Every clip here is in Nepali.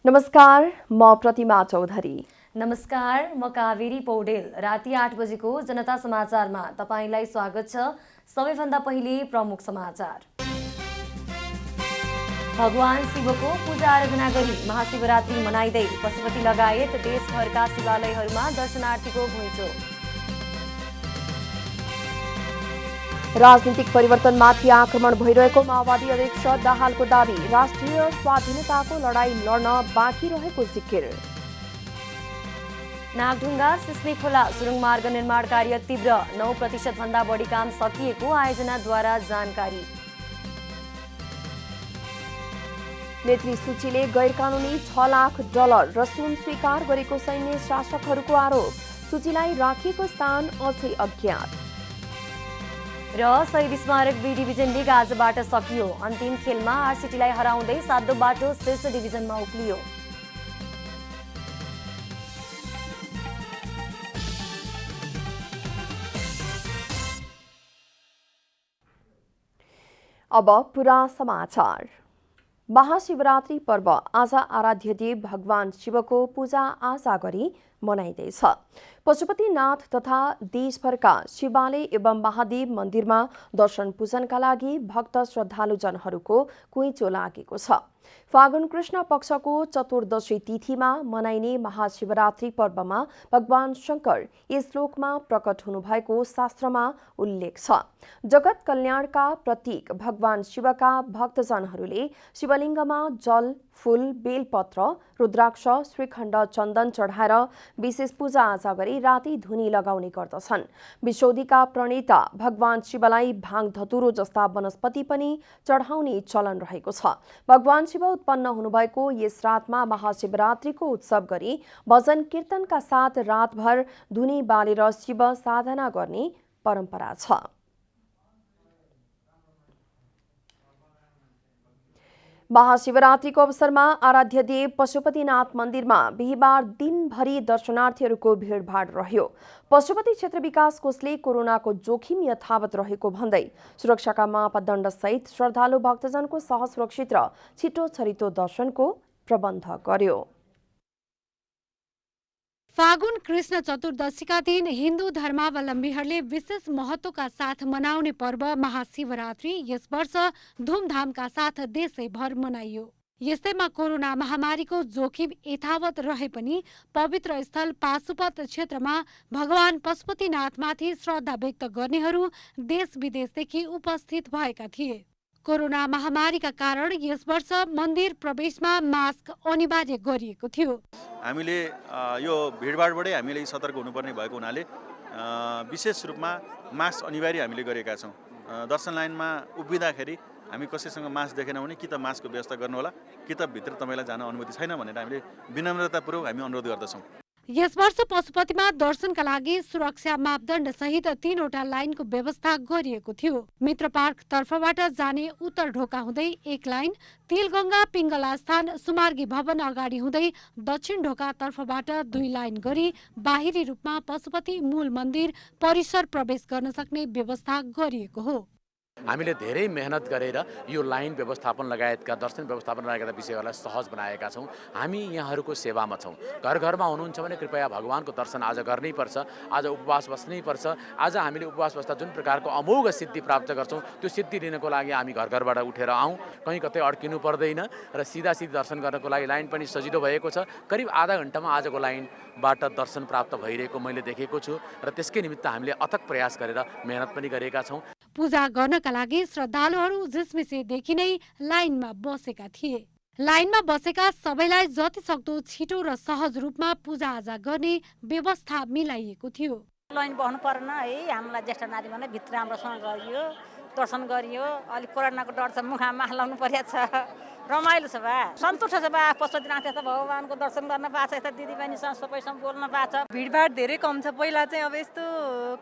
नमस्कार, म प्रतिमा चौधरी। नमस्कार, म कावेरी पौडेल। राति 8 बजेको जनता समाचारमा तपाईलाई स्वागत छ। सबैभन्दा पहिले प्रमुख समाचार। भगवान शिवको पूजा आराधना गरी महाशिवरात्रि मनाइदै पशुपति लगायत देशभरका शिवालयहरूमा दर्शनार्थीको घुइँचो। राजनीतिक परिवर्तनमाथि आक्रमण भइरहेको माओवादी अध्यक्ष दाहालको दावी। राष्ट्रिय स्वाधीनताको लडाईँ लड्न बाँकी रहेको जिकिर। नागढुङ्गा सिस्ने खोला सुरुङ मार्ग निर्माण कार्य तीव्र, 9% भन्दा बढी काम सकिएको आयोजनाद्वारा जानकारी। नेत्री सूचीले गैरकानूनी $6 लाख र सुन स्वीकार गरेको सैन्य शासकहरूको आरोप। सूचीलाई राखिएको स्थान अझै अज्ञात। र शहीद स्मारक बी डिभिजन लिग आजबाट सकियो। अन्तिम खेलमा आरसीटीलाई हराउँदै 7औं बाटो शीर्ष डिभिजनमा उक्लियो। अब पूरा समाचार। महाशिवरात्रि पर्व आज आराध्य देव भगवान शिवको पूजा आजा गरी मनाइँदैछ। पशुपतिनाथ तथा देशभरका शिवालय एवं महादेव मन्दिरमा दर्शन पूजनका लागि भक्त श्रद्धालुजनहरूको घुइँचो लागेको छ। फागुन कृष्ण पक्षको चतुर्दशी तिथिमा मनाइने महाशिवरात्रि पर्वमा भगवान शंकर यस लोकमा प्रकट हुनुभएको शास्त्रमा उल्लेख छ। जगत कल्याणका प्रतीक भगवान शिवका भक्तजनहरूले शिवलिङ्गमा जल, फूल, बेलपत्र, रुद्राक्ष, श्रीखण्ड, चन्दन चढाएर विशेष पूजा आजा गरी राति धुनी लगाउने गर्दछन्। विशोधीका प्रणेता भगवान शिवलाई भाङ धतुरो जस्ता वनस्पति पनि चढाउने चलन रहेको छ। भगवान शिव उत्पन्न हुनुभएको यस रातमा महाशिवरात्रिको उत्सव गरी भजन कीर्तनका साथ रातभर धुनी बालेर शिव साधना गर्ने परम्परा छ। महाशिवरात्रिको अवसरमा आराध्य देव पशुपतिनाथ मन्दिरमा बिहिबार दिनभरि दर्शनार्थीहरूको भिडभाड रह्यो। पशुपति क्षेत्र विकास कोषले कोरोनाको जोखिम यथावत रहेको भन्दै सुरक्षाका मापदण्डसहित श्रद्धालु भक्तजनको सहज सुरक्षित र छिटो छरितो दर्शनको प्रबन्ध गर्यो। फागुन कृष्ण चतुर्दशीका दिन हिन्दू धर्मावलम्बीहरूले विशेष महत्वका साथ मनाउने पर्व महाशिवरात्रि यस वर्ष धुमधामका साथ देशैभर मनाइयो। यस्तैमा कोरोना महामारीको जोखिम यथावत रहे पनि पवित्र स्थल पाशुपत क्षेत्रमा भगवान पशुपतिनाथमाथि श्रद्धा व्यक्त गर्नेहरू देश विदेशदेखि उपस्थित भएका थिए। कोरोना महामारीका कारण यस वर्ष मन्दिर प्रवेशमा मास्क अनिवार्य गरिएको थियो। हामीले यो भिडभाडबाटै हामीले सतर्क हुनुपर्ने भएको हुनाले विशेष रूपमा मास्क अनिवार्य हामीले गरेका छौँ। दर्शन लाइनमा उभिँदाखेरि हामी कसैसँग मास्क देखेनौँ भने कि त मास्कको व्यवस्था गर्नु होला, कि त भित्र तपाईँलाई जान अनुमति छैन भनेर हामीले विनम्रतापूर्वक हामी अनुरोध गर्दछौँ। यस वर्ष पशुपतिमा दर्शनका लागि सुरक्षा मापदण्ड सहित 3वटा लाइनको व्यवस्था गरिएको थियो। मित्र पार्क तर्फबाट जाने उत्तर ढोका हुँदै 1 लाइन, तिलगंगा पिङ्गला स्थान सुमार्गी भवन अगाडि हुँदै दक्षिण ढोका तर्फबाट 2 लाइन गरी बाहिरी रूपमा पशुपति मूल मन्दिर परिसर प्रवेश गर्न सक्ने व्यवस्था गरिएको हो। हामीले धेरै मेहनत गरेर यो लाइन व्यवस्थापन लगायतका दर्शन व्यवस्थापन लगायतका विषयहरूलाई सहज बनाएका छौँ। हामी यहाँहरूको सेवामा छौँ। घर घरमा हुनुहुन्छ भने कृपया भगवानको दर्शन आज गर्नै पर्छ, आज उपवास बस्नै पर्छ। आज हामीले उपवास बस्दा जुन प्रकारको अमोघ सिद्धि प्राप्त गर्छौँ त्यो सिद्धि लिनको लागि हामी घर घरबाट उठेर आउँ, कहीँ कतै अड्किनु पर्दैन र सिधा दर्शन गर्नको लागि लाइन पनि सजिलो भएको छ। करिब आधा घण्टामा आजको लाइनबाट दर्शन प्राप्त भइरहेको मैले देखेको छु र त्यसकै निमित्त हामीले अथक प्रयास गरेर मेहनत पनि गरेका छौँ। पूजा गर्नका लागि श्रद्धालुहरू झिसमिसेदेखि नै लाइनमा बसेका थिए। लाइनमा बसेका सबैलाई जति सक्दो छिटो र सहज रूपमा पूजा आजा गर्ने व्यवस्था मिलाइएको थियो। लाइन बस्नु पर्न है, हामीलाई ज्येष्ठ नारी भने भित्र राम्रोसँग गरियो, दर्शन गरियो। अलिक कोरोनाको डर छ, मुखमा मास्क लाउनु परेको छ। रमाइलो छ बा, सन्तुष्ट छ बा। पशुपतिनाथ यता भगवानको दर्शन गर्न पाएको छ, यता दिदीबहिनीसँग सबैसँग बोल्न पाएको छ। भिडभाड धेरै कम छ, पहिला चाहिँ अब यस्तो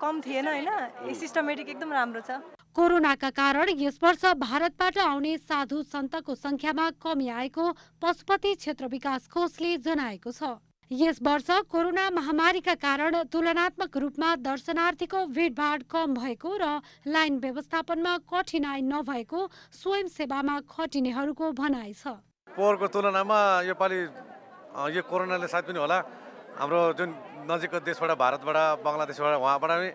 कम थिएन हैन। सिस्टमेटिक एकदम राम्रो छ। कोरोनाका कारण यस वर्ष भारतबाट आउने साधु सन्तको संख्यामा कमी आएको पशुपति क्षेत्र विकास कोषले जनाएको छ। यस वर्ष कोरोना महामारीका कारण तुलनात्मक रूपमा दर्शनार्थीको भिडभाड कम भएको र लाइन व्यवस्थापनमा कठिनाई नभएको स्वयं सेवामा खटिनेहरूको भनाइ छ। पोहोरको तुलनामा योपालि यो कोरोनाले सायद पनि होला हाम्रो जुन नजिकको देशबाट भारतबाट बङ्गलादेशबाट उहाँबाट पनि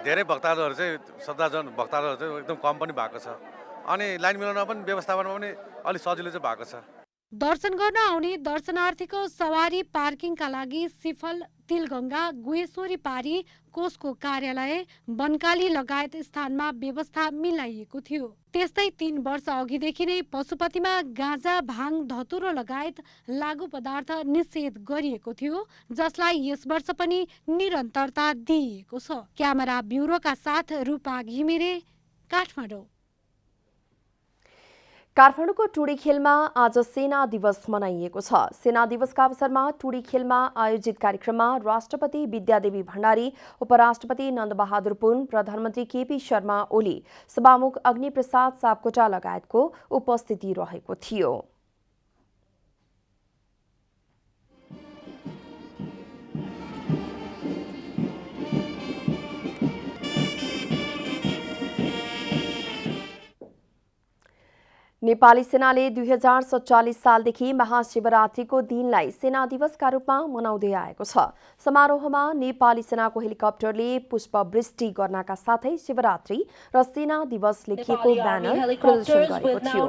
धेरै भक्तहरू चाहिँ श्रद्धाजन भक्तहरू चाहिँ एकदम कम पनि भएको छ अनि लाइन मिलाउन पनि व्यवस्थापनमा पनि अलिक सजिलो चाहिँ भएको छ। दर्शन गर्न आउने दर्शनार्थीको सवारी पार्किङका लागि सिफल, तिलगङ्गा, गुहेश्वरी पारी, कोषको कार्यालय, बनकाली लगायत स्थानमा व्यवस्था मिलाइएको थियो। त्यस्तै 3 वर्ष अघिदेखि नै पशुपतिमा गाँजा, भाङ, धतुरो लगायत लागु पदार्थ निषेध गरिएको थियो, जसलाई यस वर्ष पनि निरन्तरता दिइएको छ। क्यामेरा ब्युरोका साथ रूपा घिमिरे, काठमाडौँ। काठमाडौँको टुडी खेलमा आज सेना दिवस मनाइएको छ। सेना दिवसका अवसरमा टुडी खेलमा आयोजित कार्यक्रममा राष्ट्रपति विद्यादेवी भण्डारी, उपराष्ट्रपति नन्दबहादुर पुन, प्रधानमन्त्री केपी शर्मा ओली, सभामुख अग्निप्रसाद सापकोटा लगायतको उपस्थिति रहेको थियो। नेपाली सेनाले 2047 सालदेखि महाशिवरात्रिको दिनलाई सेना दिवसका रूपमा मनाउँदै आएको छ। समारोहमा नेपाली सेनाको हेलिकप्टरले पुष्पवृष्टि गर्नका साथै शिवरात्रि र सेना दिवस लेखिएको ब्यानर प्रदर्शन गरेको थियो।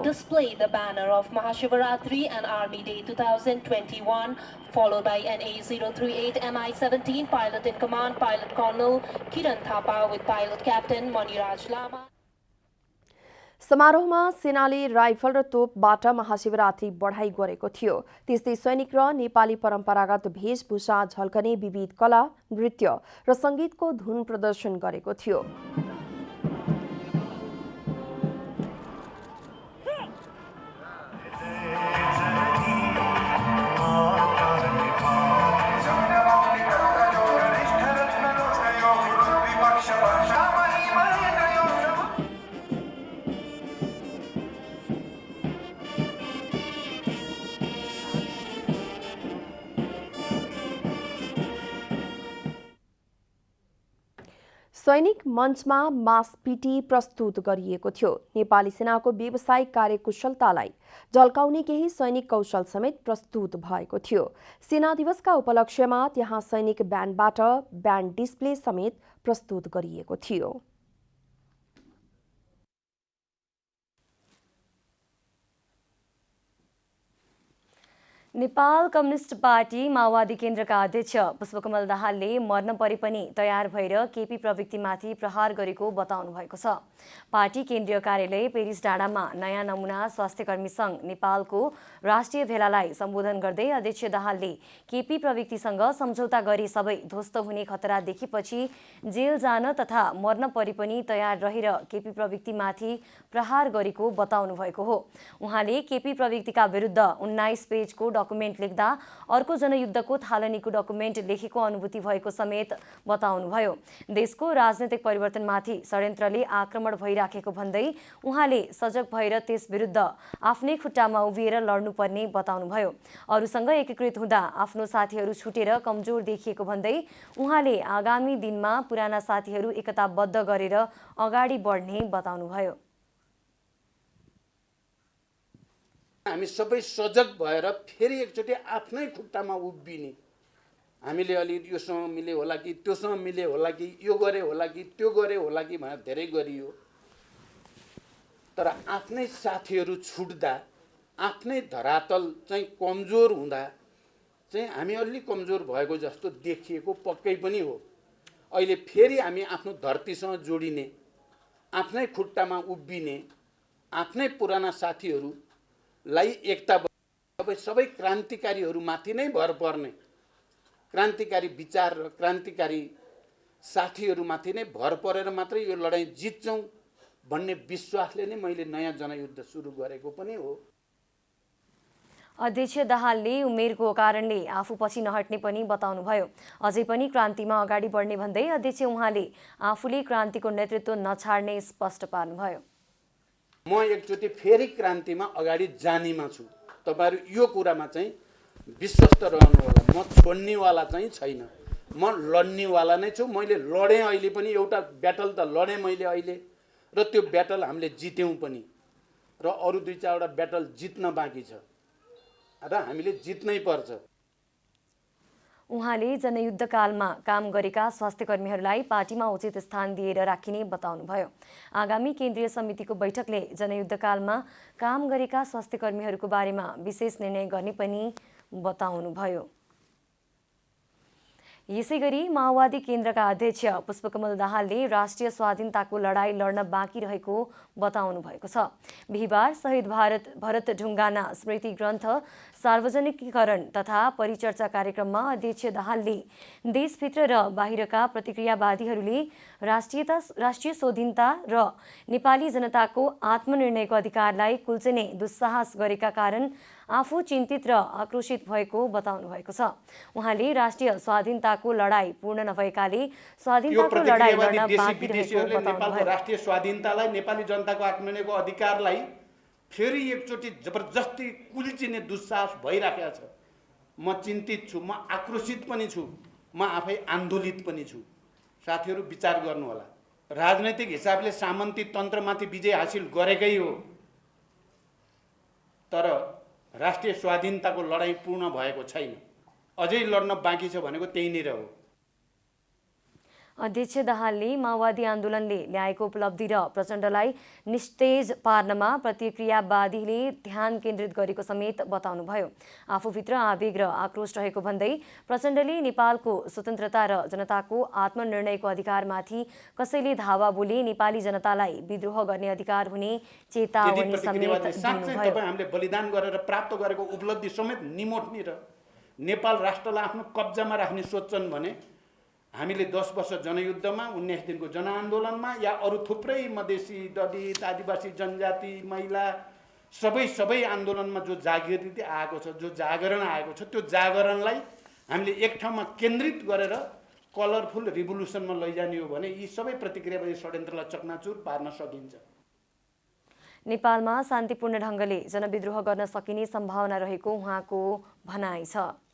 Followed by NA038 MI-17 pilot in command, Pilot Colonel Kiran Thapa with Pilot Captain Maniraj Lama. समारोहमा सेनाले राइफल र तोपबाट महाशिवरात्रि बढाई गरेको थियो। त्यस्तै सैनिक र नेपाली परम्परागत वेशभूषा झल्कने विविध कला, नृत्य र संगीतको धुन प्रदर्शन गरेको थियो। सैनिक मञ्चमा मासपिटी प्रस्तुत गरिएको थियो। नेपाली सेनाको व्यावसायिक कार्यकुशलतालाई झल्काउने केही सैनिक कौशल समेत प्रस्तुत भएको थियो। सेना दिवसका उपलक्ष्यमा त्यहाँ सैनिक ब्यान्डबाट ब्यान्ड डिस्प्ले समेत प्रस्तुत गरिएको थियो। नेपाल कम्युनिस्ट पार्टी माओवादी केन्द्रका अध्यक्ष पुष्पकमल दाहालले मर्न परे पनि तयार भएर केपी प्रवृत्तिमाथि प्रहार गरेको बताउनु भएको छ। पार्टी केन्द्रीय कार्यालय पेरिस डाँडामा नयाँ नमुना स्वास्थ्यकर्मी सङ्घ नेपालको राष्ट्रिय भेलालाई सम्बोधन गर्दै अध्यक्ष दाहालले केपी प्रवृत्तिसँग सम्झौता गरी सबै ध्वस्त हुने खतरा देखेपछि जेल जान तथा मर्न परे पनि तयार रहेर केपी प्रवृत्तिमाथि प्रहार गरेको बताउनु भएको हो। उहाँले केपी प्रवृत्तिका विरुद्ध 19 पेजको डकुमेन्ट लेख्दा अर्को जनयुद्धको थालनीको डकुमेन्ट लेखेको अनुभूति भएको समेत बताउनुभयो। देशको राजनैतिक परिवर्तनमाथि षड्यन्त्रले आक्रमण भइराखेको भन्दै उहाँले सजग भएर त्यस विरुद्ध आफ्नै खुट्टामा उभिएर लड्नुपर्ने बताउनुभयो। अरूसँग एकीकृत हुँदा आफ्नो साथीहरू छुटेर कमजोर देखिएको भन्दै उहाँले आगामी दिनमा पुराना साथीहरू एकताबद्ध गरेर अगाडि बढ्ने बताउनुभयो। हामी सबै सजग भएर फेरि एकचोटि आफ्नै खुट्टामा उभिने, हामीले अलि योसँग मिले होला कि त्योसँग मिले होला कि यो गरे होला कि त्यो गरे होला कि भनेर धेरै गरियो, तर आफ्नै साथीहरू छुट्दा आफ्नै धरातल चाहिँ कमजोर हुँदा चाहिँ हामी अलि कमजोर भएको जस्तो देखिएको पक्कै पनि हो। अहिले फेरि हामी आफ्नो धरतीसँग जोडिने, आफ्नै खुट्टामा उभिने, आफ्नै पुराना साथीहरूलाई एकता सबै क्रान्तिकारीहरूमाथि नै भर पर्ने, क्रान्तिकारी विचार र क्रान्तिकारी साथीहरूमाथि नै भर परेर मात्रै यो लडाईँ जित्छौँ भन्ने विश्वासले नै मैले नयाँ जनयुद्ध सुरु गरेको पनि हो। अध्यक्ष दाहालले उमेरको कारणले आफू पछि नहट्ने पनि बताउनुभयो। अझै पनि क्रान्तिमा अगाडि बढ्ने भन्दै अध्यक्ष उहाँले आफूले क्रान्तिको नेतृत्व नछाड्ने स्पष्ट पार्नुभयो। म एकचोटि फेरि क्रान्तिमा अगाडि जानेमा छु, तपाईहरु यो कुरामा चाहिँ विश्वस्त रहनु होला। म छोड्नेवाला चाहिँ छैन, म लड्नेवाला नै छु। मैले लडेँ, अहिले पनि एउटा ब्याटल त लडेँ मैले अहिले, र त्यो ब्याटल हामीले जित्यौँ पनि, र अरू 2-4 वटा ब्याटल जित्न बाँकी छ र हामीले जित्नै पर्छ। उहाँले जनयुद्धकालमा काम गरेका स्वास्थ्यकर्मीहरूलाई पार्टीमा उचित स्थान दिएर राखिने बताउनुभयो। आगामी केन्द्रीय समितिको बैठकले जनयुद्धकालमा काम गरेका स्वास्थ्यकर्मीहरूको बारेमा विशेष निर्णय गर्ने पनि बताउनुभयो। यसैगरी माओवादी केन्द्रका अध्यक्ष पुष्पकमल दाहालले राष्ट्रिय स्वाधीनताको लडाईँ लड्न बाँकी रहेको बताउनु भएको छ। बिहिबार शहीद भरत ढुङ्गाना स्मृति ग्रन्थ सार्वजनिकीकरण तथा परिचर्चा कार्यक्रममा अध्यक्ष दाहालले देशभित्र र बाहिरका प्रतिक्रियावादीहरूले राष्ट्रिय स्वाधीनता र नेपाली जनताको आत्मनिर्णयको अधिकारलाई कुल्चिने दुस्साहस गरेका कारण आफू चिन्तित र आक्रोशित भएको बताउनु भएको छ। उहाँले राष्ट्रिय स्वाधीनताको लडाईँ पूर्ण नभएकाले स्वाधीनताको लडाईँ लड्न बाँकी रहेको बताउनुभयो। राष्ट्रिय स्वाधीनतालाई, नेपाली जनताको आत्मनिर्णयको अधिकारलाई फेरि एकचोटि जबरजस्ती कुल्चिने दुस्साहस भइराखेको छ। म चिन्तित छु, म आक्रोशित पनि छु, म आफै आन्दोलित पनि छु। साथीहरू विचार गर्नु होला। राजनैतिक हिसाबले सामन्ती तन्त्रमाथि विजय हासिल गरेकै हो, तर राष्ट्रिय स्वाधीनताको लडाईँ पूर्ण भएको छैन। अझै लड्न बाँकी छ भनेको त्यहीँनिर हो। अध्यक्ष दाहालले माओवादी आन्दोलनले ल्याएको उपलब्धि र प्रचण्डलाई निस्तेज पार्नमा प्रतिक्रियावादीले ध्यान केन्द्रित गरेको समेत बताउनुभयो। आफूभित्र आवेग र आक्रोश रहेको भन्दै प्रचण्डले नेपालको स्वतन्त्रता र जनताको आत्मनिर्णयको अधिकारमाथि कसैले धावा बोले नेपाली जनतालाई विद्रोह गर्ने अधिकार हुने चेतावनी समेत दिनुभयो। हामीले बलिदान गरेर प्राप्त गरेको उपलब्धि समेत निमोट्ने र नेपाल राष्ट्रलाई आफ्नो कब्जामा राख्ने सोच्छन् भने हामीले 10 वर्ष जनयुद्धमा, 19 दिनको जनआन्दोलनमा या अरू थुप्रै मधेसी, दलित, आदिवासी, जनजाति, महिला सबै आन्दोलनमा जो जागृति आएको छ, जो जागरण आएको छ, त्यो जागरणलाई हामीले एक ठाउँमा केन्द्रित गरेर कलरफुल रिभोल्युसनमा लैजाने हो भने यी सबै प्रतिक्रियावादी षड्यन्त्रलाई चकनाचुर पार्न सकिन्छ। नेपालमा शान्तिपूर्ण ढङ्गले जनविद्रोह गर्न सकिने सम्भावना रहेको उहाँको भनाइ छ।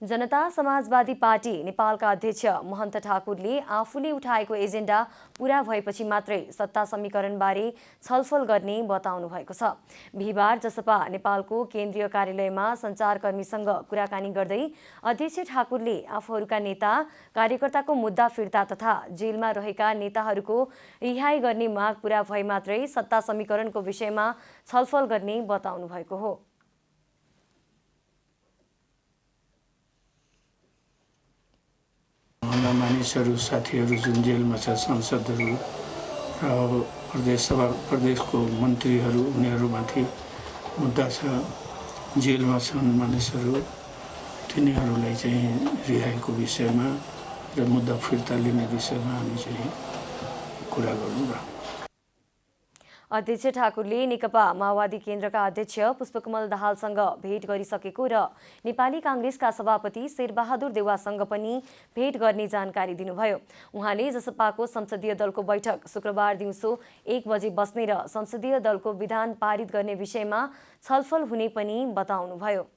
जनता समाजवादी पार्टी नेपालका अध्यक्ष महन्त ठाकुरले आफूले उठाएको एजेन्डा पूरा भएपछि मात्रै सत्ता समीकरणबारे छलफल गर्ने बताउनु भएको छ। बिहिबार जसपा नेपालको केन्द्रीय कार्यालयमा सञ्चारकर्मीसँग कुराकानी गर्दै अध्यक्ष ठाकुरले आफूहरूका नेता कार्यकर्ताको मुद्दा फिर्ता तथा जेलमा रहेका नेताहरूको रिहाई गर्ने माग पूरा भए मात्रै सत्ता समीकरणको विषयमा छलफल गर्ने बताउनु भएको हो। मानिसहरू, साथीहरू जुन जेलमा छ, सांसदहरू र प्रदेशको मन्त्रीहरू, उनीहरूमाथि मुद्दा छ, जेलमा छन् मानिसहरू, तिनीहरूलाई चाहिँ रिहाईको विषयमा र मुद्दा फिर्ता लिने विषयमा हामी चाहिँ कुरा गर्नुभयो। अध्यक्ष ठाकुरले नेकपा माओवादी केन्द्रका अध्यक्ष पुष्पकमल दाहालसँग भेट गरिसकेको र नेपाली काङ्ग्रेसका सभापति शेरबहादुर देउवासँग पनि भेट गर्ने जानकारी दिनुभयो। उहाँले जसपाको संसदीय दलको बैठक शुक्रबार दिउँसो 1 बजे बस्ने र संसदीय दलको विधान पारित गर्ने विषयमा छलफल हुने पनि बताउनुभयो।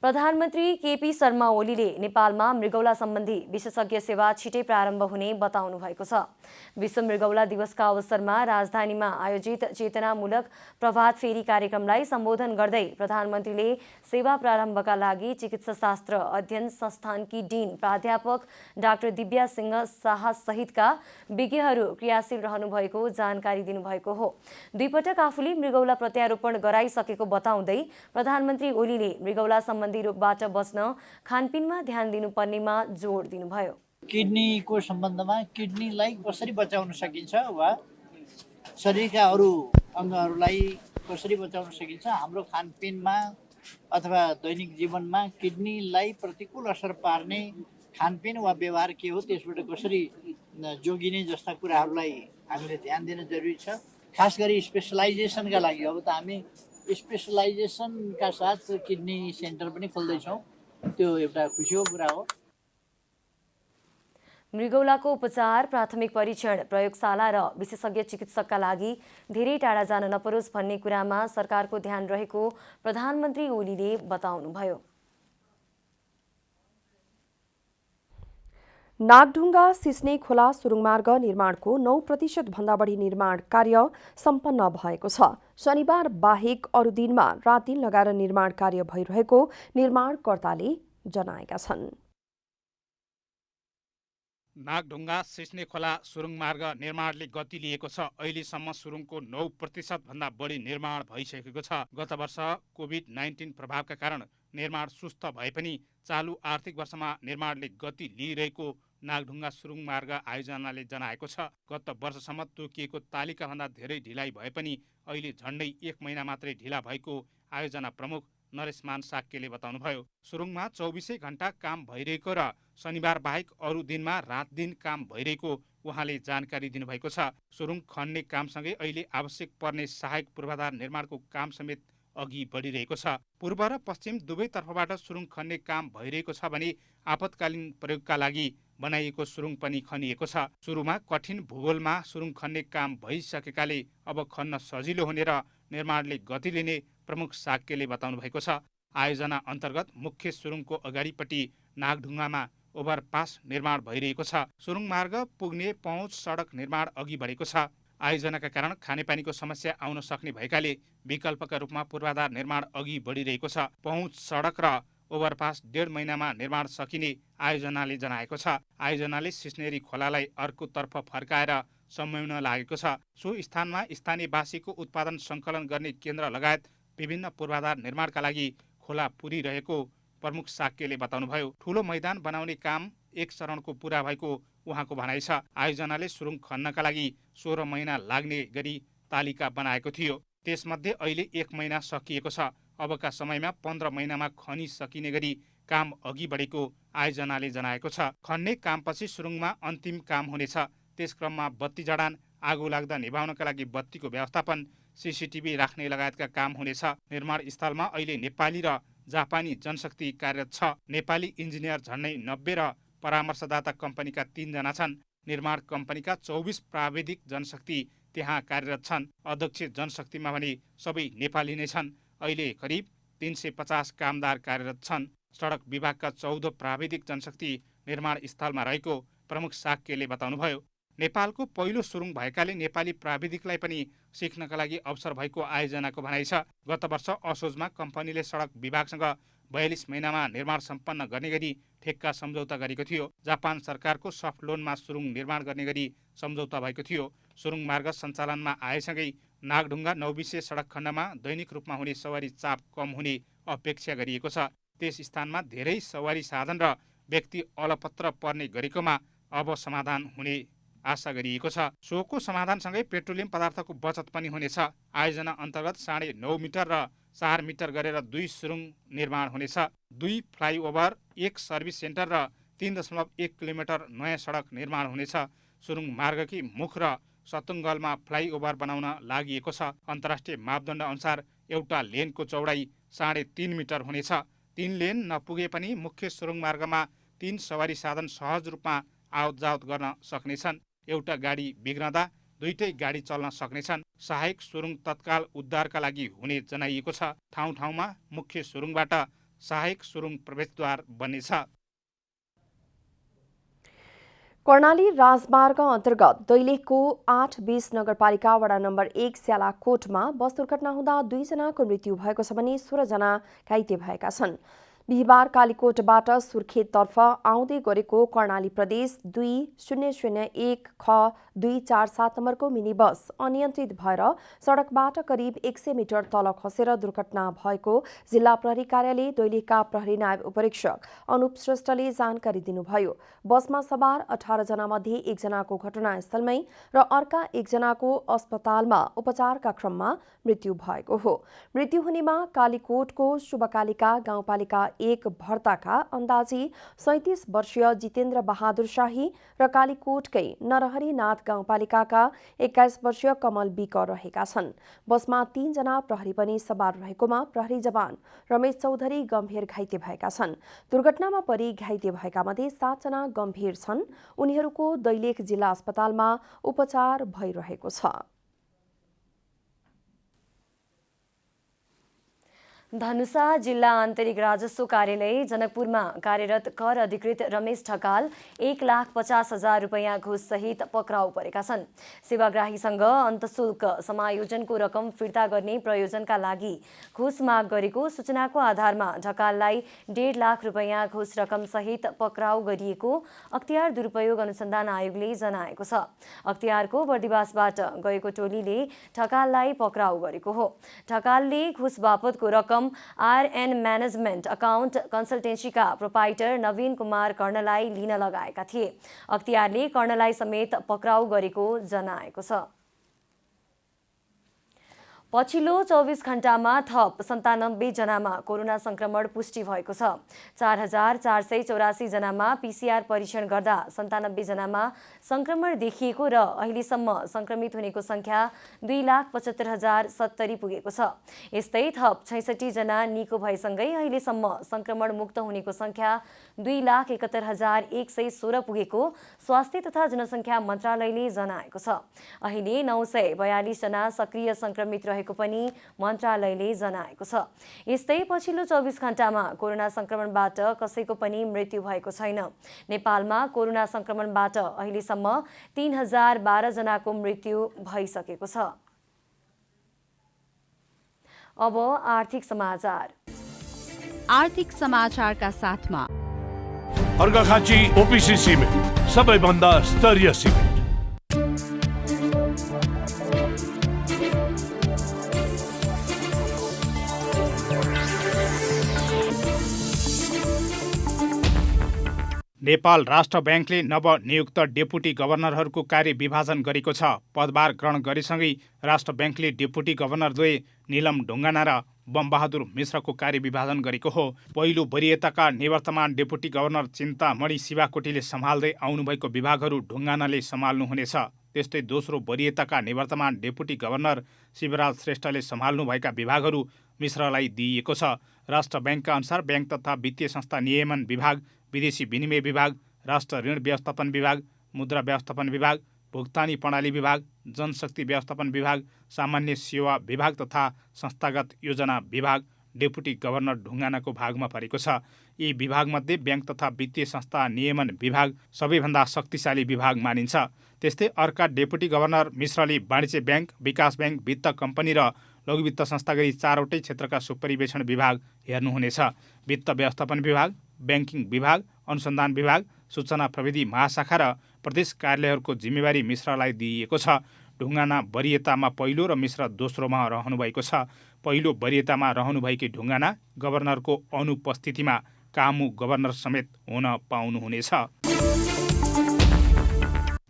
प्रधानमन्त्री केपी शर्मा ओलीले नेपालमा मृगौला सम्बन्धी विशेषज्ञ सेवा छिटै प्रारम्भ हुने बताउनु भएको छ। विश्व मृगौला दिवसका अवसरमा राजधानीमा आयोजित चेतनामूलक प्रभात फेरी कार्यक्रमलाई सम्बोधन गर्दै प्रधानमन्त्रीले सेवा प्रारम्भका लागि चिकित्साशास्त्र अध्ययन संस्थानकी डिन प्राध्यापक डाक्टर दिव्या सिंह शाह सहितका विज्ञहरू क्रियाशील रहनु भएको जानकारी दिनुभएको हो। 2 पटक आफूले मृगौला प्रत्यारोपण गराइसकेको बताउँदै प्रधानमन्त्री ओलीले मृगौला सम्बन्धी रोगबाट बच्न खानपिनमा ध्यान दिनुपर्नेमा जोड दिनुभयो। किडनीको सम्बन्धमा किडनीलाई कसरी बचाउन सकिन्छ वा शरीरका अरू अङ्गहरूलाई कसरी बचाउन सकिन्छ, हाम्रो खानपिनमा अथवा दैनिक जीवनमा किडनीलाई प्रतिकूल असर पार्ने खानपिन वा व्यवहार के हो, त्यसबाट कसरी जोगिने जस्ता कुराहरूलाई हामीले ध्यान दिन जरुरी छ। खास गरी स्पेसलाइजेसनका लागि अब त हामी स्पेसलाइजेसनका साथ किडनी सेन्टर पनि खोल्दैछौँ, त्यो एउटा खुसीको कुरा हो। मृगौलाको उपचार, प्राथमिक परीक्षण, प्रयोगशाला र विशेषज्ञ चिकित्सकका लागि धेरै टाढा जान नपरोस् भन्ने कुरामा सरकारको ध्यान रहेको प्रधानमन्त्री ओलीले बताउनुभयो। नागढुङ्गा सिस्ने खोला सुरुङमार्ग निर्माणको 9% भन्दा बढी निर्माण कार्य सम्पन्न भएको छ। शनिबार बाहेक अरू दिनमा रात दिन लगाएर निर्माण कार्य भइरहेको निर्माणकर्ताले जनाएका छन्। नागढुङ्गा सिस्ने खोला सुरुङ मार्ग निर्माणले गति लिएको छ। अहिलेसम्म सुरुङको 9% भन्दा बढी निर्माण भइसकेको छ। गत वर्ष कोभिड-19 प्रभावका कारण निर्माण सुस्त भए पनि चालु आर्थिक वर्षमा निर्माणले गति लिइरहेको नागढुङ्गा सुरुङ मार्ग आयोजनाले जनाएको छ। गत वर्षसम्म तोकिएको तालिकाभन्दा धेरै ढिलाइ भए पनि अहिले झन्डै 1 महिना मात्रै ढिला भएको आयोजना प्रमुख नरेशमान साक्यले बताउनुभयो। सुरुङमा 24 घण्टा काम भइरहेको र शनिबार बाहेक अरू दिनमा रात दिन काम भइरहेको उहाँले जानकारी दिनुभएको छ। सुरुङ खन्ने कामसँगै अहिले आवश्यक पर्ने सहायक पूर्वाधार निर्माणको काम समेत अघि बढिरहेको छ। पूर्व र पश्चिम दुवै तर्फबाट सुरुङ खन्ने काम भइरहेको छ भने आपतकालीन प्रयोगका लागि बनाइएको सुरुङ पनि खनिएको छ। सुरुमा कठिन भूगोलमा सुरुङ खन्ने काम भइसकेकाले अब खन्न सजिलो हुने र निर्माणले गति लिने प्रमुख साक्यले बताउनु भएको छ। आयोजना अन्तर्गत मुख्य सुरुङको अगाडिपट्टि नागढुङ्गामा ओभरपास निर्माण भइरहेको छ। सुरुङ मार्ग पुग्ने पहुँच सडक निर्माण अघि बढेको छ। आयोजनाका कारण खानेपानीको समस्या आउन सक्ने भएकाले विकल्पका रूपमा पूर्वाधार निर्माण अघि बढिरहेको छ। पहुँच सडक र ओभरपास 1.5 महिनामा निर्माण सकिने आयोजनाले जनाएको छ। आयोजनाले सिस्नेरी खोलालाई अर्कोतर्फ फर्काएर सम्याउन लागेको छ। सो स्थानमा स्थानीयवासीको उत्पादन सङ्कलन गर्ने केन्द्र लगायत विभिन्न पूर्वाधार निर्माणका लागि खोला पुरिरहेको प्रमुख साक्यले बताउनुभयो। ठूलो मैदान बनाउने काम 1 चरणको पूरा भएको उहाँको भनाइ छ। आयोजनाले सुरुङ खन्नका लागि 16 महिना लाग्ने गरी तालिका बनाएको थियो। त्यसमध्ये अहिले 1 महिना सकिएको छ। अबका समयमा 15 महिनामा खनि सकिने गरी काम अघि बढेको आयोजनाले जनाएको छ। खन्ने कामपछि सुरुङमा अन्तिम काम हुनेछ। त्यस क्रममा बत्ती जडान, आगो लाग्दा निभाउनका लागि बत्तीको व्यवस्थापन, CCTV राख्ने लगायतका काम हुनेछ। निर्माण स्थलमा अहिले नेपाली र जापानी जनशक्ति कार्यरत छ। नेपाली इन्जिनियर झन्डै 90 र परामर्शदाता कम्पनीका 3 जना छन्। निर्माण कम्पनीका 24 प्राविधिक जनशक्ति त्यहाँ कार्यरत छन्। अध्यक्ष जनशक्तिमा भने सबै नेपाली नै छन्। अहिले करिब 350 कामदार कार्यरत छन्। सडक विभागका 14 प्राविधिक जनशक्ति निर्माण स्थलमा रहेको प्रमुख साक्यले बताउनुभयो। नेपालको पहिलो सुरुङ भएकाले नेपाली प्राविधिकलाई पनि सिक्नका लागि अवसर भएको आयोजनाको भनाइ छ। गत वर्ष असोजमा कम्पनीले सडक विभागसँग 42 महिनामा निर्माण सम्पन्न गर्ने गरी ठेक्का सम्झौता गरेको थियो। जापान सरकारको सफ्ट लोनमा सुरुङ निर्माण गर्ने गरी सम्झौता भएको थियो। सुरुङ मार्ग सञ्चालनमा आएसँगै नागढुङ्गा नौबिसे सडक खण्डमा दैनिक रूपमा हुने सवारी चाप कम हुने अपेक्षा गरिएको छ। त्यस स्थानमा धेरै सवारी साधन र व्यक्ति अलपत्र पर्ने गरेकोमा अब समाधान हुने आशा गरिएको छ। सोको समाधानसँगै पेट्रोलियम पदार्थको बचत पनि हुनेछ। आयोजना अन्तर्गत 9.5 मिटर र 4 मिटर गरेर 2 सुरुङ निर्माण हुनेछ। 2 फ्लाइओभर, 1 सर्भिस सेन्टर र 3.1 किलोमिटर नयाँ सडक निर्माण हुनेछ। सुरुङ मार्गकी मुख र सतुङ्गलमा फ्लाइओभर बनाउन लागि छ। अन्तर्राष्ट्रिय मापदण्ड अनुसार एउटा लेनको चौडाइ 3.5 मिटर हुनेछ। 3 लेन नपुगे पनि मुख्य सुरुङ मार्गमा 3 सवारी साधन सहज रूपमा आवत जावत गर्न सक्नेछन्। एउटा गाडी बिग्रँदा दुईटै गाडी चल्न सक्नेछन्। सहायक सुरुङ तत्काल उद्धारका लागि हुने जनाइएको छ। ठाउँ ठाउँमा मुख्य सुरुङबाट सहायक सुरुङ प्रवेशद्वार बन्नेछ। कर्णाली राजमार्ग अन्तर्गत दैलेखको 8-20 नगरपालिका वडा नम्बर 1 स्यालाकोटमा बस दुर्घटना हुँदा 2 जनाको मृत्यु भएको छ भने 16 जना घाइते भएका छन्। बिहिबार कालीकोटबाट सुर्खेततर्फ आउँदै गरेको कर्णाली प्रदेश 2001 ख 247 नम्बरको मिनी बस अनियन्त्रित भएर सडकबाट करिब 100 मिटर तल खसेर दुर्घटना भएको जिल्ला प्रहरी कार्यालय दैलेखका प्रहरी नायब उपरीक्षक अनुप श्रेष्ठले जानकारी दिनुभयो। बसमा सवार 18 जना मध्ये 1 जनाको घटनास्थलमै र अर्का 1 जनाको अस्पतालमा उपचारका क्रममा मृत्यु भएको हो। मृत्यु हुनेमा कालीकोटको शुभकालिका गाउँपालिका 1 भर्ताका अन्दाजी 37 वर्षीय जितेन्द्र बहादुर शाही र कालीकोटकै नरहरिनाथ गाउँपालिकाका 21 वर्षीय कमल बिक रहेका छन्। बसमा 3 जना प्रहरी पनि सवार रहेकोमा प्रहरी जवान रमेश चौधरी गम्भीर घाइते भएका छन्। दुर्घटनामा परि घाइते भएका मध्ये 7 जना गम्भीर छन्। उनीहरूको दैलेख जिल्ला अस्पतालमा उपचार भइरहेको छ। धनुषा जिल्ला आन्तरिक राजस्व कार्यालय जनकपुरमा कार्यरत कर अधिकृत रमेश ढकाल 1,50,000 रुपैयाँ घुससहित पक्राउ परेका छन्। सेवाग्राहीसँग अन्तशुल्क समायोजनको रकम फिर्ता गर्ने प्रयोजनका लागि घुस माग गरेको सूचनाको आधारमा ढकाललाई 1.5 लाख रुपैयाँ घुस रकमसहित पक्राउ गरिएको अख्तियार दुरुपयोग अनुसन्धान आयोगले जनाएको छ। अख्तियारको बर्दिवासबाट गएको टोलीले ढकाललाई पक्राउ गरेको हो। ढकालले घुस बापतको रकम आरएन म्यानेजमेन्ट अकाउन्ट कन्सल्टेन्सीका प्रोपाइटर नवीन कुमार कर्णलाई लिन लगाएका थिए। अख्तियारले कर्णलाई समेत पक्राउ गरेको जनाएको छ। पछिल्लो 24 घण्टामा थप 97 जनामा कोरोना संक्रमण पुष्टि भएको छ। 4,484 जनामा पीसीआर परीक्षण गर्दा 97 जनामा संक्रमण देखिएको र अहिलेसम्म संक्रमित हुनेको संख्या 2,75,070 पुगेको छ। यस्तै थप 66 जना निको भएसँगै अहिलेसम्म संक्रमण मुक्त हुनेको संख्या 2,71,116 पुगेको स्वास्थ्य तथा जनसङ्ख्या मन्त्रालयले जनाएको छ। अहिले 942 जना सक्रिय संक्रमित रहेको पनि मन्त्रालयले जनाएको छ। यस्तै पछिल्लो 24 घण्टामा कोरोना संक्रमणबाट कसैको पनि मृत्यु भएको छैन। नेपालमा कोरोना संक्रमणबाट अहिलेसम्म 3,012 जनाको मृत्यु भइसकेको छ। अब आर्थिक समाचार। आर्थिक समाचारका साथमा अर्घाखाँची ओपिसी सिमेन्ट, सबैभन्दा स्तरीय सिमेन्ट। नेपाल राष्ट्र ब्याङ्कले नवनियुक्त डेपुटी गभर्नरहरूको कार्य विभाजन गरेको छ। पदभार ग्रहण गरेसँगै राष्ट्र ब्याङ्कले डेपुटी गभर्नरद्वय निलम ढुङ्गाना र बमबहादुर मिश्रको कार्य विभाजन गरेको हो। पहिलो वरियताका निवर्तमान डेपुटी गभर्नर चिन्तामणि शिवाकोटीले सम्हाल्दै आउनुभएको विभागहरू ढुङ्गानाले सम्हाल्नुहुनेछ। त्यस्तै दोस्रो वरियताका निवर्तमान डेपुटी गभर्नर शिवराज श्रेष्ठले सम्हाल्नुभएका विभागहरू मिश्रलाई दिइएको छ। राष्ट्र ब्याङ्कका अनुसार ब्याङ्क तथा वित्तीय संस्था नियमन विभाग, विदेशी विनिमय विभाग, राष्ट्र ऋण व्यवस्थापन विभाग, मुद्रा व्यवस्थापन विभाग, भुक्तानी प्रणाली विभाग, जनशक्ति व्यवस्थापन विभाग, सामान्य सेवा विभाग तथा संस्थागत योजना विभाग डेपुटी गभर्नर ढुङ्गानाको भागमा परेको छ। यी विभागमध्ये ब्याङ्क तथा वित्तीय संस्था नियमन विभाग सबैभन्दा शक्तिशाली विभाग मानिन्छ। त्यस्तै अर्का डेपुटी गभर्नर मिश्रले वाणिज्य ब्याङ्क, विकास ब्याङ्क, वित्त कम्पनी र लघुवित्त संस्था गरी 4वटै क्षेत्रका सुपरिवेक्षण विभाग हेर्नुहुनेछ। वित्त व्यवस्थापन विभाग, ब्याङ्किङ विभाग, अनुसन्धान विभाग, सूचना प्रविधि महाशाखा र प्रदेश कार्यालयहरूको जिम्मेवारी मिश्रलाई दिइएको छ। ढुङ्गाना वरियतामा पहिलो र मिश्र दोस्रोमा रहनुभएको छ। पहिलो वरियतामा रहनुभएकी ढुङ्गाना गभर्नरको अनुपस्थितिमा कामु गभर्नर समेत हुन पाउनुहुनेछ।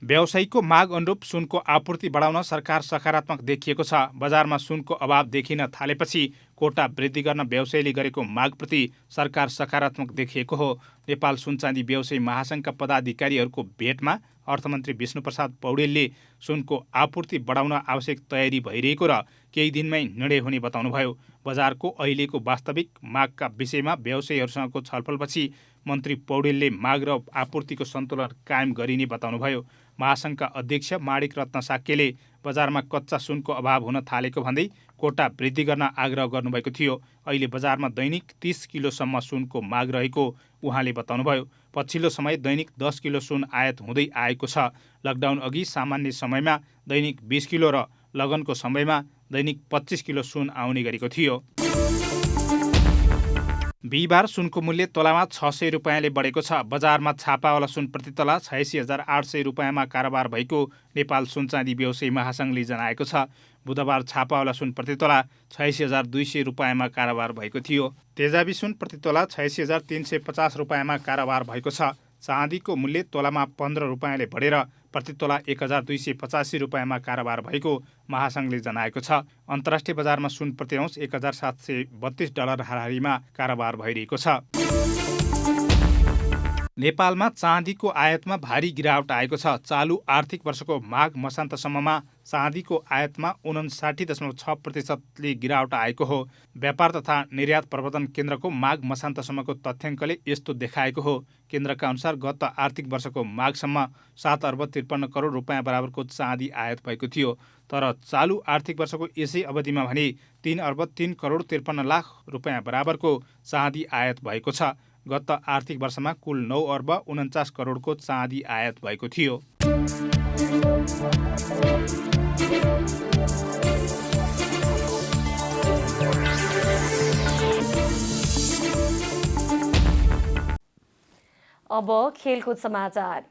व्यवसायीको माग अनुरूप सुनको आपूर्ति बढाउन सरकार सकारात्मक देखिएको छ। बजारमा सुनको अभाव देखिन थालेपछि कोटा वृद्धि गर्न व्यवसायीले गरेको मागप्रति सरकार सकारात्मक देखिएको हो। नेपाल सुनचाँदी व्यवसायी महासङ्घका पदाधिकारीहरूको भेटमा अर्थमन्त्री विष्णुप्रसाद पौडेलले सुनको आपूर्ति बढाउन आवश्यक तयारी भइरहेको र केही दिनमै निर्णय हुने बताउनुभयो। बजारको अहिलेको वास्तविक मागका विषयमा व्यवसायीहरूसँगको छलफलपछि मन्त्री पौडेलले माग र आपूर्तिको सन्तुलन कायम गरिने बताउनुभयो। महासङ्घका अध्यक्ष माणिक रत्न साक्यले बजारमा कच्चा सुनको अभाव हुन थालेको भन्दै कोटा वृद्धि गर्न आग्रह गर्नुभएको थियो। अहिले बजारमा दैनिक 30 किलोसम्म सुनको माग रहेको उहाँले बताउनुभयो। पछिल्लो समय दैनिक 10 किलो सुन आयात हुँदै आएको छ। लकडाउन अघि सामान्य समयमा दैनिक 20 किलो र लगनको समयमा दैनिक 25 किलो सुन आउने गरेको थियो। बिहिबार सुनको मूल्य तोलामा 600 रुपैयाँले बढेको छ। बजारमा छापावाला सुन प्रति तोला 86,800 रुपैयाँमा कारोबार भएको नेपाल सुनचाँदी व्यवसायी महासङ्घले जनाएको छ। बुधबार छापावाला सुन प्रति तोला 86,200 रुपैयाँमा कारोबार भएको थियो। तेजाबी सुन प्रति तोला 86,350 रुपैयाँमा कारोबार भएको छ। चाँदीको मूल्य तोलामा 15 रुपैयाँले बढेर प्रति तोला 1,285 रुपैयाँमा कारोबार भएको महासङ्घले जनाएको छ। अन्तर्राष्ट्रिय बजारमा सुन प्रति औँस $1,732 हाराहारीमा कारोबार भइरहेको छ। नेपालमा चाँदीको आयातमा भारी गिरावट आएको छ। चालु आर्थिक वर्षको माघ मसान्तसम्ममा चाँदीको आयातमा 59.6% गिरावट आएको हो। व्यापार तथा निर्यात प्रवर्धन केन्द्रको माघ मसान्तसम्मको तथ्याङ्कले यस्तो देखाएको हो। केन्द्रका अनुसार गत आर्थिक वर्षको माघसम्म 7 अर्ब 53 करोड रुपियाँ बराबरको चाँदी आयात भएको थियो। तर चालु आर्थिक वर्षको यसै अवधिमा भने 3 अर्ब 3 करोड 53 लाख रुपियाँ बराबरको चाँदी आयात भएको छ। गत आर्थिक वर्षमा कुल 9 अर्ब 49 करोडको चाँदी आयात भएको थियो। अब खेलकुद समाचार।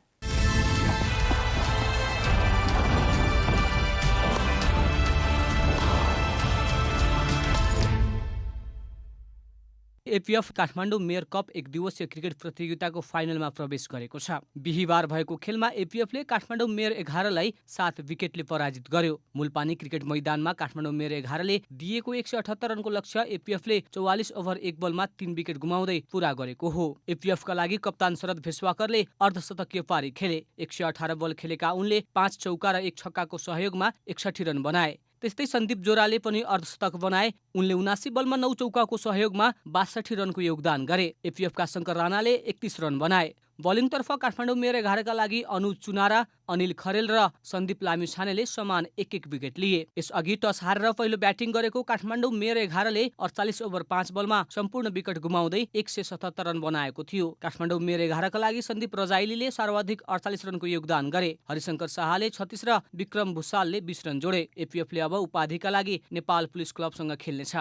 एपीएफ काठमाडौँ मेयर कप एक दिवसीय क्रिकेट प्रतियोगिताको फाइनलमा प्रवेश गरेको छ। बिहिबार भएको खेलमा एपीएफले काठमाडौँ मेयर 11लाई 7 विकेटले पराजित गर्यो। मूलपानी क्रिकेट मैदानमा काठमाडौँ मेयर 11ले दिएको 178 रनको लक्ष्य एपीएफले 44 ओभर 1 बलमा 3 विकेट गुमाउँदै पूरा गरेको हो। एपीएफका लागि कप्तान शरद भेसवाकरले अर्धशतकीय पारी खेले। 118 बल खेलेका उनले 5 चौका र 1 छक्काको सहयोगमा 61 रन बनाए। त्यस्तै सन्दीप जोराले पनि अर्धशतक बनाए। उनले 79 बलमा 9 चौकाको सहयोगमा 62 रनको योगदान गरे। एपीएफका शङ्कर राणाले 31 रन बनाए। बलिङतर्फ काठमाडौँ मेयर 11का लागि अनुज चुनारा, अनिल खरेल र सन्दीप लामिछानेले समान 1-1 विकेट लिए। यसअघि टस हारेर पहिलो ब्याटिङ गरेको काठमाडौँ मेयर 11ले 48 ओभर 5 बलमा सम्पूर्ण विकेट गुमाउँदै 177 रन बनाएको थियो। काठमाडौँ मेयर 11का लागि सन्दीप रजाइलीले सर्वाधिक 48 रनको योगदान गरे। हरिशङ्कर शाहले 36 र विक्रम भुसालले 20 रन जोडे। एपीएफले अब उपाधिका लागि नेपाल पुलिस क्लबसँग खेल्नेछ।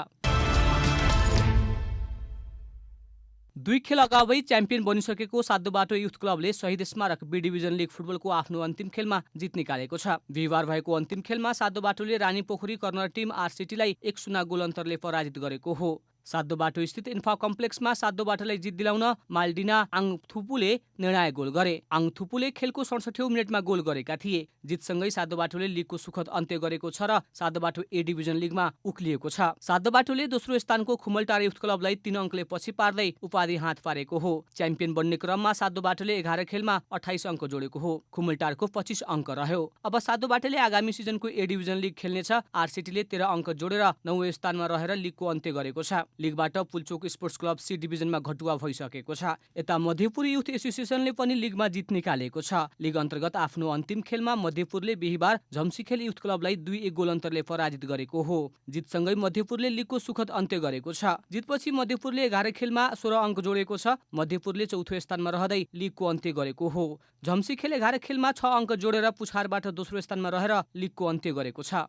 2 खेल अगावै च्याम्पियन बनिसकेको साधुबाटो युथ क्लबले शहीद स्मारक बी डिभिजन लिग फुटबलको आफ्नो अन्तिम खेलमा जित निकालेको छ। बिहिबार भएको अन्तिम खेलमा साधुबाटोले रानीपोखरी कर्नर टिम आरसिटीलाई 1-0 गोल अन्तरले पराजित गरेको हो। साधुबाटो स्थित इन्फा कम्प्लेक्समा साधुबाटोलाई जित दिलाउन माल्डिना आङथुपुले निर्णायक गोल गरे। आङथुपुले खेलको 67औं मिनेटमा गोल गरेका थिए। जितसँगै साधुबाटोले लिगको सुखद अन्त्य गरेको छ र साधुबाटो ए डिभिजन लिगमा उक्लिएको छ। साधुबाटोले दोस्रो स्थानको खुमलटार युथ क्लबलाई 3 अङ्कले पछि पार्दै उपाधि हात पारेको हो। च्याम्पियन बन्ने क्रममा साधुबाटोले 11 खेलमा 28 अङ्क जोडेको हो। खुमलटारको 25 अङ्क रह्यो। अब साधुबाटोले आगामी सिजनको ए डिभिजन लिग खेल्नेछ। आरसिटीले 13 अङ्क जोडेर 9औं स्थानमा रहेर लिगको अन्त्य गरेको छ। लिगबाट पुल्चोक स्पोर्ट्स क्लब सी डिभिजनमा घटुवा भइसकेको छ। यता मध्यपुर युथ एसोसिएसनले पनि लिगमा जित निकालेको छ। लिग अन्तर्गत आफ्नो अन्तिम खेलमा मध्यपुरले बिहिबार झम्सीखेल युथ क्लबलाई 2-1 गोल अन्तरले पराजित गरेको हो। जितसँगै मध्यपुरले लिगको सुखद अन्त्य गरेको छ। जितपछि मध्यपुरले 11 खेलमा 16 अङ्क जोडेको छ। मध्यपुरले चौथो स्थानमा रहँदै लिगको अन्त्य गरेको हो। झम्सीखेल 11 खेलमा 6 अङ्क जोडेर पुछारबाट दोस्रो स्थानमा रहेर लिगको अन्त्य गरेको छ।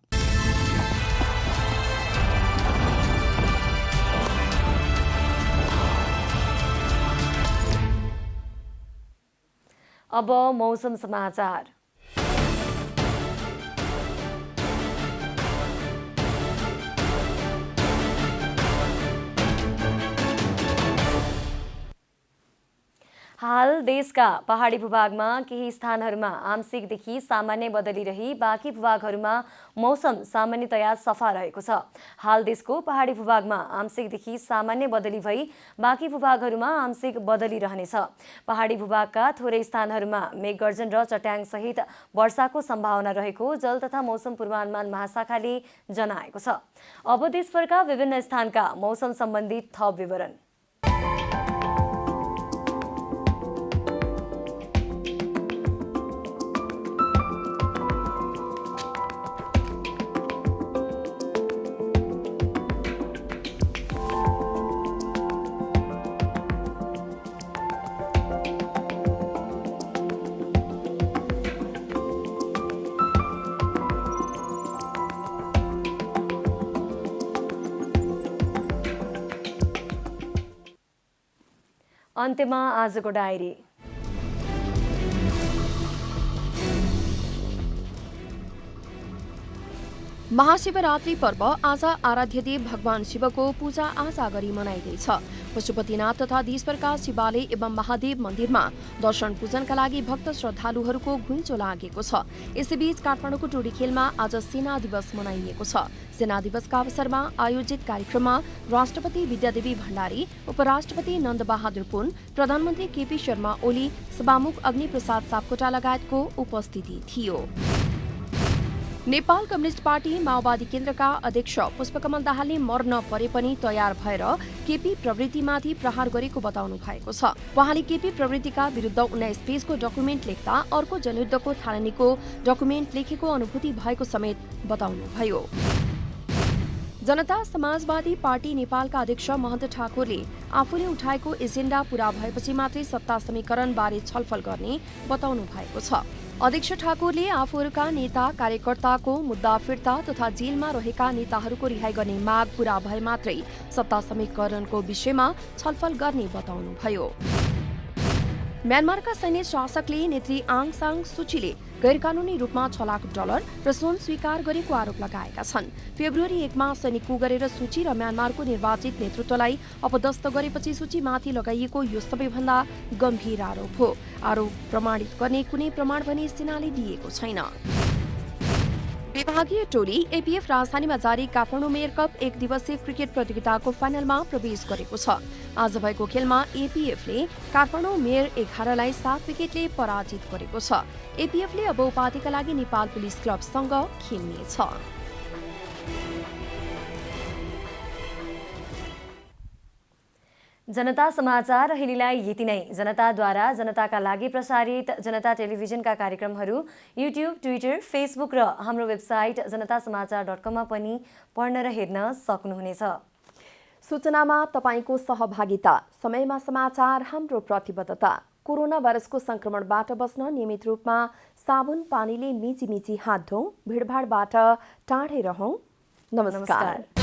अब मौसम समाचार। हाल देशका पहाडी भूभागमा केही स्थानहरूमा आंशिकदेखि सामान्य बदली रही बाँकी भूभागहरूमा मौसम सामान्यतया सफा रहेको छ। हाल देशको पहाडी भूभागमा आंशिकदेखि सामान्य बदली भई बाँकी भूभागहरूमा आंशिक बदली रहनेछ। पहाडी भूभागका थोरै स्थानहरूमा मेघगर्जन र चट्याङ सहित वर्षाको सम्भावना रहेको जल तथा मौसम पूर्वानुमान महाशाखाले जनाएको छ। अब देशभरका विभिन्न स्थानका मौसम सम्बन्धी थप विवरण। अन्त्यमा आजको डायरी। महाशिवरात्रि पर्व आज आराध्य देव भगवान शिवको पूजा आजा गरी मनाइँदैछ। पशुपतिनाथ तथा देशभरका शिवालय एवं महादेव मन्दिरमा दर्शन पूजनका लागि भक्त श्रद्धालुहरूको घुइँचो लागेको छ। यसैबीच काठमाडौँको टोडीखेलमा आज सेना दिवस मनाइएको छ। सेना दिवसका अवसरमा आयोजित कार्यक्रममा राष्ट्रपति विद्यादेवी भण्डारी, उपराष्ट्रपति नन्दबहादुर पुन, प्रधानमन्त्री केपी शर्मा ओली, सभामुख अग्निप्रसाद सापकोटा लगायतको उपस्थिति थियो। नेपाल कम्युनिस्ट पार्टी माओवादी केन्द्रका अध्यक्ष पुष्पकमल दाहालले मर्न परे पनि तयार भएर केपी प्रवृत्तिमाथि प्रहार गरेको बताउनु भएको छ। उहाँले केपी प्रवृत्तिका विरुद्ध 19 पेजको डकुमेन्ट लेख्दा अर्को जनयुद्धको थालनीको डकुमेन्ट लेखेको अनुभूति भएको समेत बताउनुभयो। जनता समाजवादी पार्टी नेपालका अध्यक्ष महन्त ठाकुरले आफूले उठाएको एजेन्डा पूरा भएपछि मात्रै सत्ता समीकरण बारे छलफल गर्ने बताउनु भएको छ। अध्यक्ष ठाकुरले आफूहरूका नेता कार्यकर्ताको मुद्दा फिर्ता तथा जेलमा रहेका नेताहरूको रिहाई गर्ने माग पूरा भए मात्रै सत्ता समीकरणको विषयमा छलफल गर्ने बताउनुभयो। म्यानमारका सैन्य शासकले नेत्री आङ सान सुचीले गैरकानूनी रूपमा $6 लाख र स्वीकार गरेको आरोप लगाएका छन्। फेब्रुअरी 1 मा सैनिक कू गरेर सूची र म्यानमारको निर्वाचित नेतृत्वलाई अपदस्थ गरेपछि सूचीमाथि लगाइएको यो सबैभन्दा गम्भीर आरोप हो। आरोप प्रमाणित गर्ने कुनै प्रमाण पनि सेनाले दिएको छैन। विभागीय टोली एपीएफ राजधानीमा जारी काठमाडौँ मेयर कप 1 दिवसीय क्रिकेट प्रतियोगिताको फाइनलमा प्रवेश गरेको छ। आज भएको खेलमा एपीएफले काठमाडौँ मेयर 11 लाई 7 विकेटले पराजित गरेको छ। एपीएफले अब उपाधिका लागि नेपाल पुलिस क्लबसँग खेल्नेछ। जनता समाचार अहिलेलाई यति नै। जनताद्वारा जनताका लागि प्रसारित जनता टेलिभिजनका कार्यक्रमहरू युट्युब, ट्विटर, फेसबुक र हाम्रो वेबसाइट जनतासमाचार.com मा पनि पढ्न र हेर्न सक्नुहुनेछ। सूचनामा तपाईको सहभागिता, समयमा समाचार हाम्रो प्रतिबद्धता। कोरोना भाइरसको संक्रमणबाट बस्न नियमित रूपमा साबुन पानीले मिची हात धौँ, भिडभाडबाट टाढै रहौं। नमस्कार।